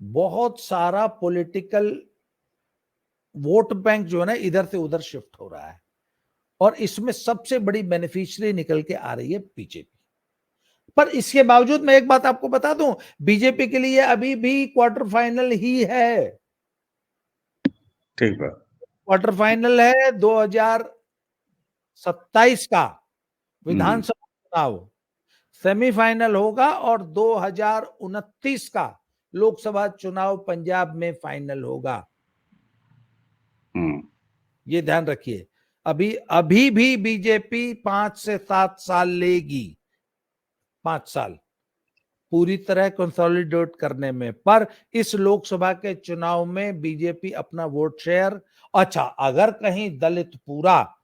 बहुत सारा पॉलिटिकल वोट बैंक जो है ना इधर से उधर शिफ्ट हो रहा है, और इसमें सबसे बड़ी बेनिफिशियरी निकल के आ रही है बीजेपी। पर इसके बावजूद मैं एक बात आपको बता दूं, बीजेपी के लिए अभी भी क्वार्टर फाइनल ही है। ठीक है, क्वार्टर फाइनल है 2027 का विधानसभा चुनाव, सेमीफाइनल होगा, और 2029 का लोकसभा चुनाव पंजाब में फाइनल होगा। ये ध्यान रखिए, अभी भी बीजेपी 5 से 7 साल लेगी, 5 साल पूरी तरह कंसोलिडेट करने में। पर इस लोकसभा के चुनाव में बीजेपी अपना वोट शेयर, अच्छा अगर कहीं दलित पूरा,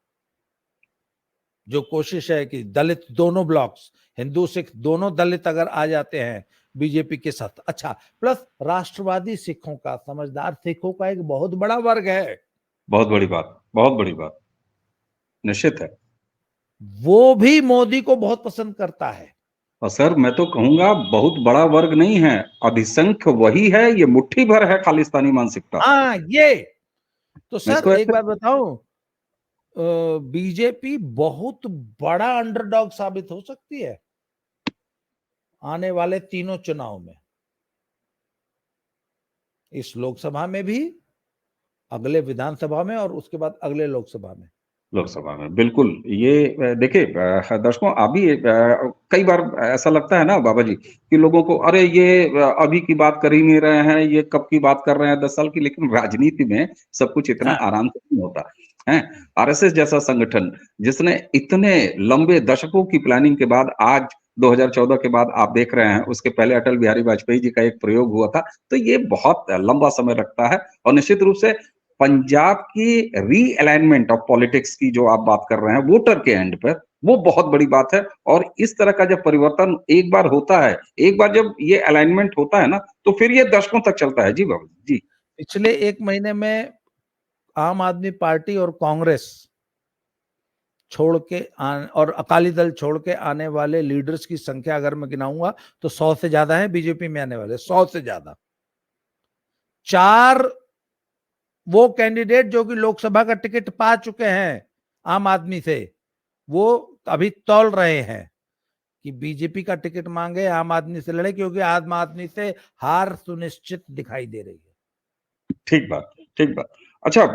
जो कोशिश है कि दलित दोनों ब्लॉक्स, हिंदू सिख दोनों दलित अगर आ जाते हैं बीजेपी के साथ, अच्छा प्लस राष्ट्रवादी सिखों का, समझदार सिखों का एक बहुत बड़ा वर्ग है, बहुत बड़ी बात, बहुत बड़ी बात, निश्चित है, वो भी मोदी को बहुत पसंद करता है। और सर मैं तो कहूंगा बहुत बड़ा वर्ग नहीं है, अधिसंख्य वही है, ये मुट्ठी भर है खालिस्तानी मानसिकता। हाँ, ये तो सर इसको एक बात बताऊं, बीजेपी बहुत बड़ा अंडरडॉग साबित हो सकती है आने वाले तीनों चुनाव में, इस लोकसभा में भी, अगले विधानसभा में, और उसके बाद अगले लोकसभा में। लोकसभा में बिल्कुल। ये देखिए दर्शकों, अभी कई बार ऐसा लगता है ना बाबा जी कि लोगों को, अरे ये अभी की बात कर ही नहीं रहे हैं, ये कब की बात कर रहे हैं, 10 साल की। लेकिन राजनीति में सब कुछ इतना हाँ। आराम से नहीं होता है। आरएसएस जैसा संगठन जिसने इतने लंबे दशकों की प्लानिंग के बाद आज 2014 के बाद आप देख रहे हैं, उसके पहले अटल बिहारी वाजपेयी जी का एक प्रयोग हुआ था, तो ये बहुत लंबा समय रखता है। और निश्चित रूप से पंजाब की रीअलाइनमेंट ऑफ पॉलिटिक्स की जो आप बात कर रहे हैं वोटर के एंड पर, वो बहुत बड़ी बात है। और इस तरह का जब परिवर्तन एक बार होता है, एक बार जब ये अलाइनमेंट होता है ना, तो फिर ये दशकों तक चलता है। जी बाबू जी। पिछले 1 महीने में आम आदमी पार्टी और कांग्रेस छोड़ के और अकाली दल छोड़ के आने वाले लीडर्स की संख्या अगर मैं गिनाऊंगा तो 100 से ज्यादा है बीजेपी में आने वाले, 100 से ज्यादा। 4 वो कैंडिडेट जो कि लोकसभा का टिकट पा चुके हैं आम आदमी से, वो अभी तौल रहे हैं कि बीजेपी का टिकट मांगे, आम आदमी से लड़े, क्योंकि आम आदमी से हार सुनिश्चित दिखाई दे रही है। ठीक बात, ठीक बात। अच्छा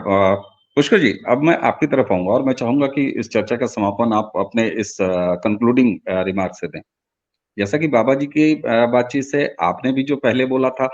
पुष्कर जी, अब मैं आपकी तरफ आऊंगा और मैं चाहूंगा कि इस चर्चा का समापन आप अपने इस कंक्लूडिंग रिमार्क से दें। जैसा कि बाबा जी की बातचीत से आपने भी जो पहले बोला था,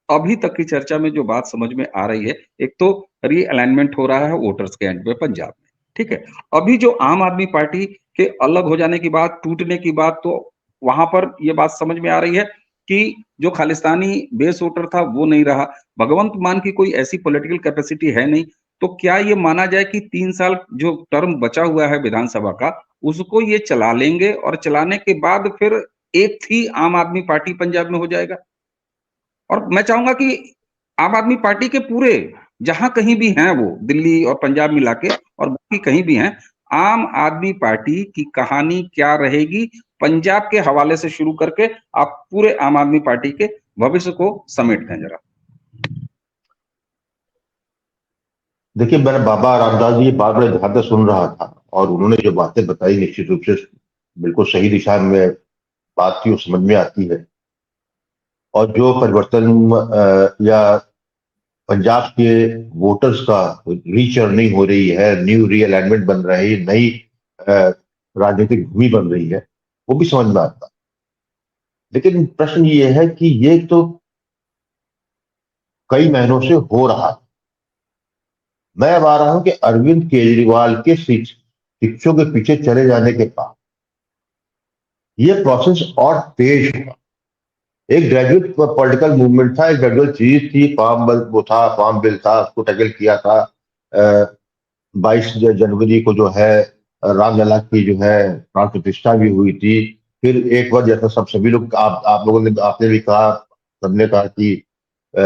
अभी तक की चर्चा में जो बात समझ में आ रही है, एक तो रीअलाइनमेंट हो रहा है वोटर्स के एंड पे पंजाब में, ठीक है। अभी जो आम आदमी पार्टी के अलग हो जाने की बात, टूटने की बात, तो वहां पर ये बात समझ में आ रही है कि जो खालिस्तानी बेस वोटर था वो नहीं रहा, भगवंत मान की कोई ऐसी पॉलिटिकल कैपेसिटी है नहीं। तो क्या ये माना जाए कि 3 साल जो टर्म बचा हुआ है विधानसभा का, उसको ये चला लेंगे और चलाने के बाद फिर एक थी आम आदमी पार्टी पंजाब में हो जाएगा? और मैं चाहूंगा कि आम आदमी पार्टी के पूरे जहां कहीं भी हैं, वो दिल्ली और पंजाब मिला के और बाकी कहीं भी हैं, आम आदमी पार्टी की कहानी क्या रहेगी, पंजाब के हवाले से शुरू करके आप पूरे आम आदमी पार्टी के भविष्य को समेट दें जरा। देखिए, मैंने बाबा रामदास जी बात बड़े ध्यान से सुन रहा था और उन्होंने जो बातें बताई निश्चित रूप से बिल्कुल सही दिशा में बात की, वो समझ में आती है। और जो परिवर्तन या पंजाब के वोटर्स का रीचर्निंग हो रही है, न्यू रीअलाइनमेंट बन रही है, नई राजनीतिक भूमि बन रही है, वो भी समझ में आता। लेकिन प्रश्न ये है कि ये तो कई महीनों से हो रहा है। मैं अब आ रहा हूं कि अरविंद केजरीवाल के शिक्षकों के पीछे चले जाने के बाद ये प्रोसेस और तेज होगा। एक ग्रेजुएट पॉलिटिकल मूवमेंट था, एक ग्रेजुअल चीज थी, फार्म बिल वो था, फार्म बिल था, उसको टैकल किया था। 22 जनवरी को जो है रामलला की जो है प्राण प्रतिष्ठा भी हुई थी। फिर एक बार जैसा सभी लोग आप लोगों ने आपने भी कहा, सबने कहा कि अ,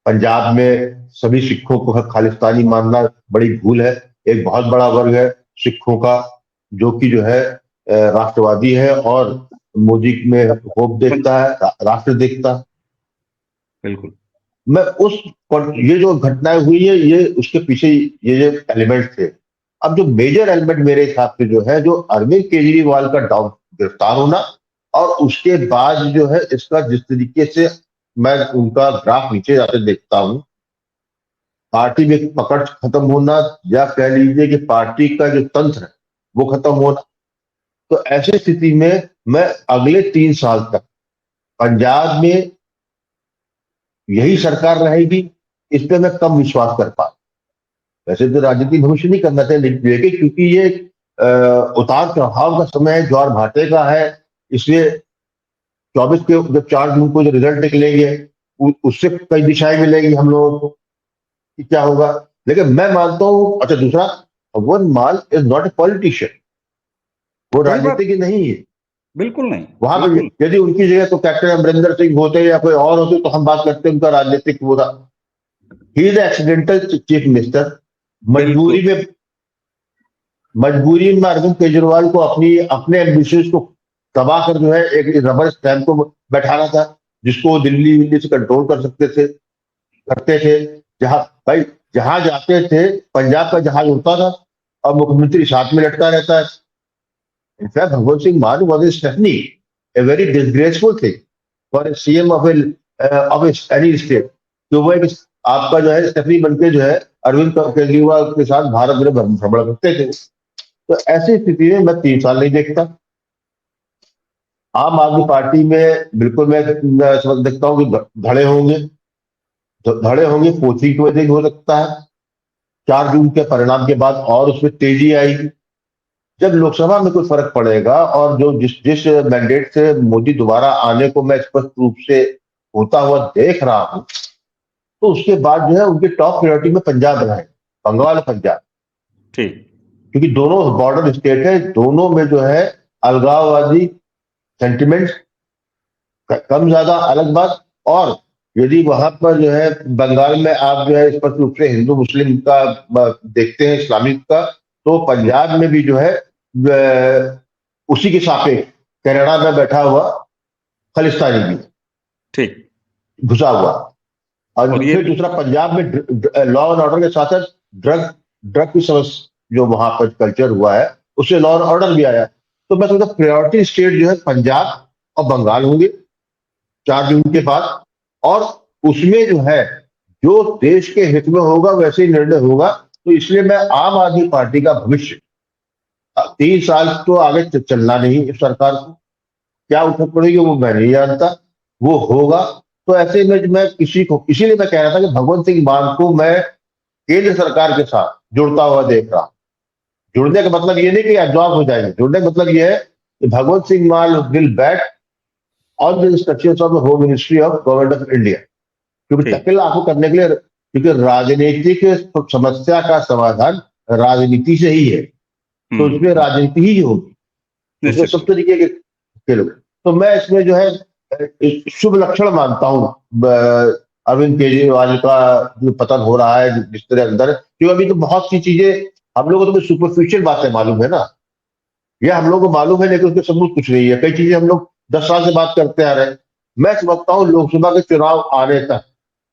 पंजाब में सभी सिखों को खालिस्तानी मानना बड़ी भूल है। एक बहुत बड़ा वर्ग है सिखों का जो कि जो है राष्ट्रवादी है और मोदी में होप देखता है, राष्ट्र देखता है। बिल्कुल मैं उस ये जो घटनाएं हुई है ये उसके पीछे ये जो एलिमेंट थे। अब जो मेजर एलिमेंट मेरे हिसाब से जो है, जो अरविंद केजरीवाल का डाउन गिरफ्तार होना और उसके बाद जो है इसका जिस तरीके से मैं उनका ग्राफ नीचे जाते देखता हूं, पार्टी में पकड़ खत्म होना या कह लीजिए कि पार्टी का जो तंत्र है वो खत्म होना। तो ऐसी स्थिति में मैं अगले 3 साल तक पंजाब में यही सरकार रहेगी, इस पे मैं कम विश्वास कर पा। वैसे तो राजनीति भविष्य नहीं करना चाहिए लेकिन क्योंकि ये उतार चढ़ाव का समय है, ज्वार भाटे का है, इसलिए 24 के जब 4 जून को जो रिजल्ट निकलेंगे उससे कई दिशाएं मिलेगी हम लोगों को कि क्या होगा। लेकिन मैं मानता हूँ, अच्छा दूसरा, भगवंत मान इज नॉट ए पॉलिटिशियन, वो सही बात, राजनीतिक नहीं है। बिल्कुल नहीं, वहां पर बिल्कुल यदि उनकी जगह तो कैप्टन अमरिंदर सिंह होते या कोई और होते तो हम बात करते उनका राजनीतिक वो था। He is accidental chief minister. बिल्कुल मजबूरी में अरविंद केजरीवाल को अपने एम्बिशंस को दबा कर जो है एक रबर स्टैंप को बैठाना था, जिसको वो दिल्ली से कंट्रोल कर सकते थे, करते थे। जहां भाई जहां जाते थे पंजाब का जहाज उड़ता था और मुख्यमंत्री साथ में लटका रहता है। In fact Bhagwant Singh Mann was a stepney, a very disgraceful thing for a CM of any state. तो वो एक आपका जो है स्टेफनी बनके जो है अरविंद केजरीवाल के साथ भारत में भ्रमण करते थे। तो ऐसी स्थिति में मैं 3 साल नहीं देखता। आम आदमी पार्टी में बिल्कुल मैं समझ देखता हूँ कि धड़े होंगे, धड़े होंगे, पोथी की वजह से हो सकता है। 4 जून के परिणाम के बाद और उसमें तेजी आएगी। जब लोकसभा में कोई फर्क पड़ेगा और जो जिस जिस मैंडेट से मोदी दोबारा आने को मैं स्पष्ट रूप से होता हुआ देख रहा हूं, तो उसके बाद जो है उनके टॉप प्रायोरिटी में पंजाब रहे, बंगाल और पंजाब, ठीक, क्योंकि दोनों बॉर्डर स्टेट है, दोनों में जो है अलगाववादी सेंटिमेंट्स कम ज्यादा अलग बात। और यदि वहां पर जो है बंगाल में आप जो है स्पष्ट रूप से हिंदू मुस्लिम का देखते हैं, इस्लामिक का, तो पंजाब में भी जो है उसी के सापेक्ष कनाडा में बैठा हुआ खालिस्तानी भी ठीक। घुसा हुआ। और और ये फिर दूसरा पंजाब में लॉ एंड ऑर्डर के साथ साथ ड्रग ड्रग की समस्या जो वहां पर कल्चर हुआ है उससे लॉ एंड ऑर्डर भी आया। तो मैं समझता प्रायोरिटी स्टेट जो है पंजाब और बंगाल होंगे 4 जून के बाद। और उसमें जो है जो देश के हित में होगा वैसे ही निर्णय होगा। तो इसलिए मैं आम आदमी पार्टी का भविष्य 3 साल तो आगे चलना नहीं, इस सरकार को क्या उठक पड़ेगी वो मैं नहीं जानता, वो होगा। तो ऐसे में मैं किसी को, इसीलिए मैं कह रहा था कि भगवंत सिंह मान को मैं केंद्र सरकार के साथ जुड़ता हुआ देख रहा हूं। जुड़ने का मतलब ये नहीं कि एब्जॉर्ब हो जाएंगे, जुड़ने का मतलब ये है कि भगवंत सिंह मान will back on the instructions of the home ministry of government of India, क्योंकि ठीक, टक्कर लागू करने के लिए, क्योंकि राजनीतिक समस्या का समाधान राजनीति से ही है, तो इसमें राजनीति ही होगी, उसमें निश्चित सब रूप तरीके के लोग। तो मैं इसमें जो है एक शुभ लक्षण मानता हूं अरविंद केजरीवाल का जो पतन हो रहा है जिस तरह अंदर, क्योंकि अभी तो बहुत सी चीजें हम लोगों को तो सुपरफिशियल बातें मालूम है ना, ये हम लोग को मालूम है लेकिन उसके सबूत कुछ नहीं है। कई चीजें हम लोग 10 साल से बात करते आ रहे हैं। मैं समझता हूँ लोकसभा के चुनाव आने तक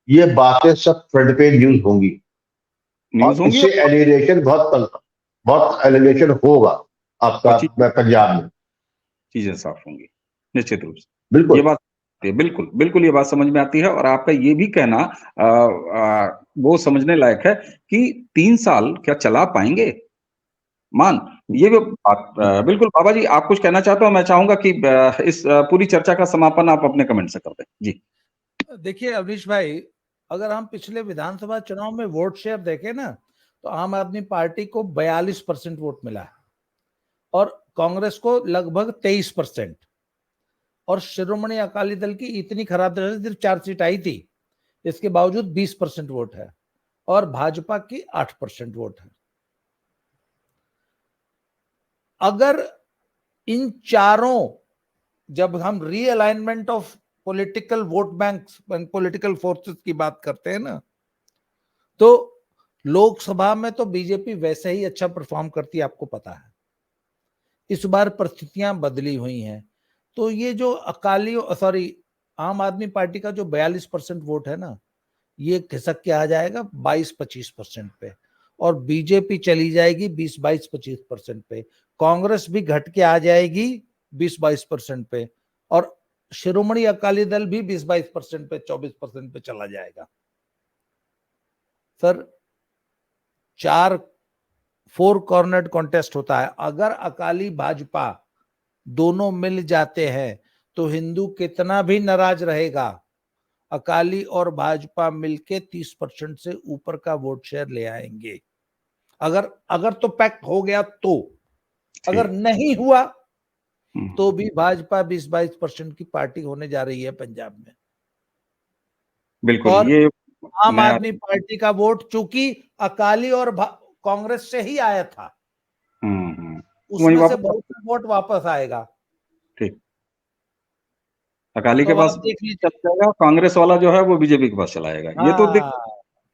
ये बातें सब फ्रंट पेज न्यूज होंगी न्यूज और होंगी इससे एलिनेशन बहुत एलिनेशन होगा और आपका पंजाब में। चीजें साफ होंगी निश्चित रूप से। बिल्कुल ये बात बिल्कुल बिल्कुल ये बात समझ में आती है और आपका ये भी कहना वो समझने लायक है कि 3 साल क्या चला पाएंगे मान, ये भी बात बिल्कुल। बाबा जी आप कुछ कहना चाहते हो? मैं चाहूंगा कि इस पूरी चर्चा का समापन आप अपने कमेंट से कर दें जी। देखिए अवनीश भाई, अगर हम पिछले विधानसभा चुनाव में वोट शेयर देखें ना, तो आम आदमी पार्टी को 42% वोट मिला है और कांग्रेस को लगभग 23%। और शिरोमणि अकाली दल की इतनी खराब तरह से सिर्फ 4 सीट आई थी, इसके बावजूद 20% वोट है और भाजपा की 8% वोट है। अगर इन चारों, जब हम realignment of political vote banks, political forces की बात करते हैं ना, तो लोकसभा में तो बीजेपी वैसे ही अच्छा परफॉर्म करती है, आपको पता है। इस बार परिस्थितियां बदली हुई हैं, तो ये जो आम आदमी पार्टी का जो 42% वोट है ना, ये खिसक के आ जाएगा 22-25% पे, और बीजेपी चली जाएगी 20-22-25% पे, कांग्रेस भी घट के आ जाएगी 20-22% पे, और शिरोमणि अकाली दल भी 20-22% पे, 24% पे चला जाएगा। सर, 4 कॉर्नर्ड कॉन्टेस्ट होता है। अगर अकाली भाजपा दोनों मिल जाते हैं तो हिंदू कितना भी नाराज रहेगा, अकाली और भाजपा मिलके 30% से ऊपर का वोट शेयर ले आएंगे। अगर तो पैक्ट हो गया तो, अगर नहीं हुआ तो भी भाजपा 20-22% की पार्टी होने जा रही है पंजाब में। बिल्कुल। और ये आम आदमी पार्टी का वोट चूंकि अकाली और कांग्रेस से ही आया था, उसमें से बहुत वोट वापस आएगा। ठीक, अकाली तो के पास देख लीजिए, चल जाएगा, कांग्रेस वाला जो है वो बीजेपी के पास चला जाएगा। ये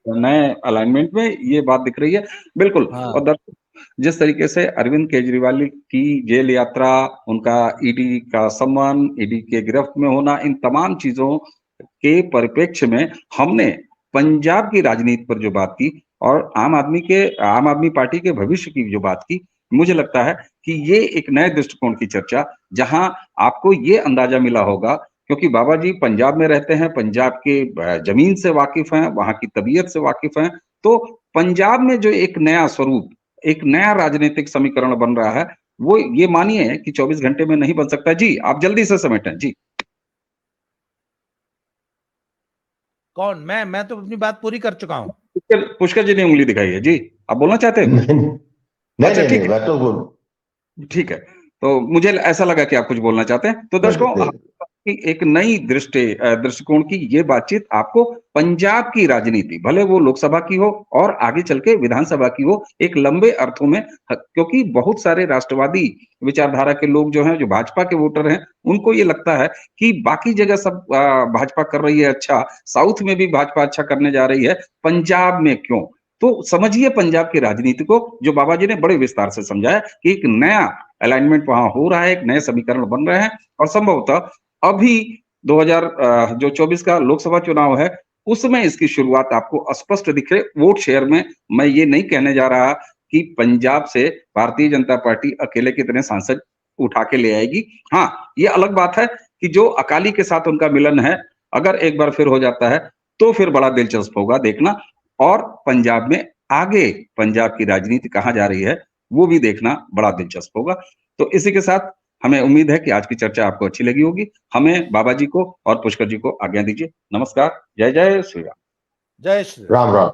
तो नए अलाइनमेंट में ये बात दिख रही है। बिल्कुल। और दर्शक, जिस तरीके से अरविंद केजरीवाल की जेल यात्रा, उनका ईडी का सम्मान, ईडी के गिरफ्त में होना, इन तमाम चीजों के परिप्रेक्ष्य में हमने पंजाब की राजनीति पर जो बात की और आम आदमी पार्टी के भविष्य की जो बात की, मुझे लगता है कि ये एक नए दृष्टिकोण की चर्चा, जहां आपको ये अंदाजा मिला होगा, क्योंकि बाबा जी पंजाब में रहते हैं, पंजाब के जमीन से वाकिफ हैं, वहां की तबीयत से वाकिफ हैं, तो पंजाब में जो एक नया स्वरूप, एक नया राजनीतिक समीकरण बन रहा है, वो ये मानिए कि 24 घंटे में नहीं बन सकता। जी, आप जल्दी से समेटें। जी, कौन? मैं तो अपनी बात पूरी कर चुका हूं। पुष्कर जी ने उंगली दिखाई है। जी, आप बोलना चाहते हैं? अच्छा, ठीक है। ठीक है, तो मुझे ऐसा लगा कि आप कुछ बोलना चाहते हैं। तो दर्शकों, एक नई दृष्टिकोण की ये बातचीत आपको पंजाब की राजनीति, भले वो लोकसभा की हो और आगे चल के विधानसभा की हो, एक लंबे अर्थों में, क्योंकि बहुत सारे राष्ट्रवादी विचारधारा के लोग जो हैं, जो भाजपा के वोटर हैं, उनको ये लगता है कि बाकी जगह सब भाजपा कर रही है अच्छा, साउथ में भी भाजपा अच्छा करने जा रही है, पंजाब में क्यों? तो समझिए पंजाब की राजनीति को, जो बाबा जी ने बड़े विस्तार से समझाया कि एक नया अलाइनमेंट वहां हो रहा है, एक नए समीकरण बन रहे हैं, और संभवतः अभी 2024 का लोकसभा चुनाव है, उसमें इसकी शुरुआत आपको स्पष्ट दिखे। वोट शेयर में मैं ये नहीं कहने जा रहा कि पंजाब से भारतीय जनता पार्टी अकेले कितने सांसद उठा के ले आएगी। हाँ, ये अलग बात है कि जो अकाली के साथ उनका मिलन है, अगर एक बार फिर हो जाता है तो फिर बड़ा दिलचस्प होगा देखना, और पंजाब में आगे पंजाब की राजनीति कहां जा रही है वो भी देखना बड़ा दिलचस्प होगा। तो इसी के साथ हमें उम्मीद है कि आज की चर्चा आपको अच्छी लगी होगी। हमें बाबा जी को और पुष्कर जी को आज्ञा दीजिए। नमस्कार। जय जय श्री राम। जय श्री राम राम।